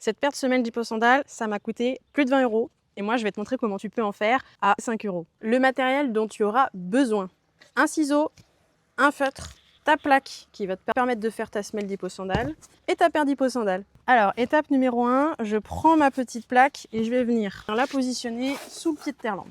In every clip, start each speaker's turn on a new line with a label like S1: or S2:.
S1: Cette paire de semelles d'hyposandales, ça m'a coûté plus de 20 €. Et moi, je vais te montrer comment tu peux en faire à 5 €. Le matériel dont tu auras besoin: un ciseau, un feutre, ta plaque qui va te permettre de faire ta semelle d'hyposandales et ta paire d'hyposandales. Alors, étape numéro 1, je prends ma petite plaque et je vais venir la positionner sous le pied de terre-lampe.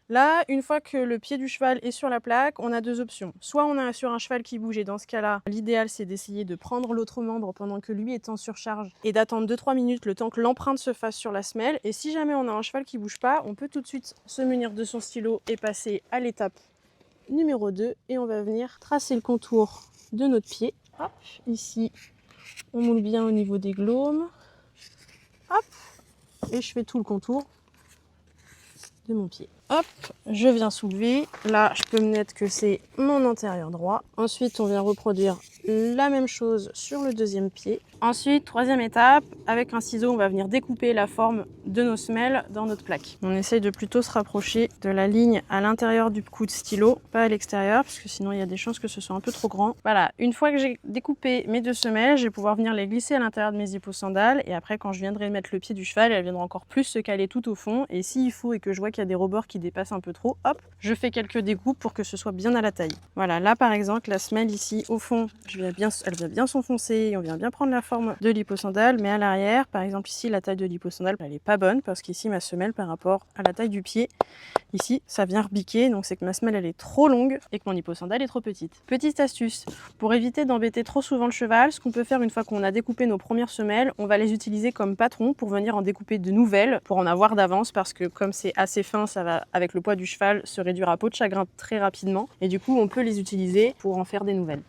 S1: Là, une fois que le pied du cheval est sur la plaque, on a deux options. Soit on est sur un cheval qui bouge et dans ce cas-là, l'idéal c'est d'essayer de prendre l'autre membre pendant que lui est en surcharge et d'attendre 2-3 minutes le temps que l'empreinte se fasse sur la semelle. Et si jamais on a un cheval qui bouge pas, on peut tout de suite se munir de son stylo et passer à l'étape numéro 2 et on va venir tracer le contour de notre pied. Hop, ici, on moule bien au niveau des glaumes. Hop, et je fais tout le contour de mon pied. Hop, je viens soulever. Là, je peux me mettre que c'est mon antérieur droit. Ensuite, on vient reproduire la même chose sur le deuxième pied. Ensuite, troisième étape, avec un ciseau, on va venir découper la forme de nos semelles dans notre plaque. On essaye de plutôt se rapprocher de la ligne à l'intérieur du coup de stylo, pas à l'extérieur, parce que sinon il y a des chances que ce soit un peu trop grand. Voilà, une fois que j'ai découpé mes deux semelles, je vais pouvoir venir les glisser à l'intérieur de mes hyposandales. Et après, quand je viendrai mettre le pied du cheval, elles viendront encore plus se caler tout au fond. Et s'il faut et que je vois qu'il y a des rebords qui dépassent un peu trop, hop, je fais quelques découpes pour que ce soit bien à la taille. Voilà, là par exemple, la semelle ici, au fond, elle va bien s'enfoncer, on vient bien prendre la forme de l'hyposandale, mais à l'arrière, par exemple ici, la taille de l'hyposandale, elle est pas bonne parce qu'ici, ma semelle par rapport à la taille du pied, ici, ça vient rebiquer, donc c'est que ma semelle, elle est trop longue et que mon hyposandale est trop petite. Petite astuce, pour éviter d'embêter trop souvent le cheval, ce qu'on peut faire une fois qu'on a découpé nos premières semelles, on va les utiliser comme patron pour venir en découper de nouvelles, pour en avoir d'avance, parce que comme c'est assez fin, ça va, avec le poids du cheval, se réduire à peau de chagrin très rapidement, et du coup, on peut les utiliser pour en faire des nouvelles.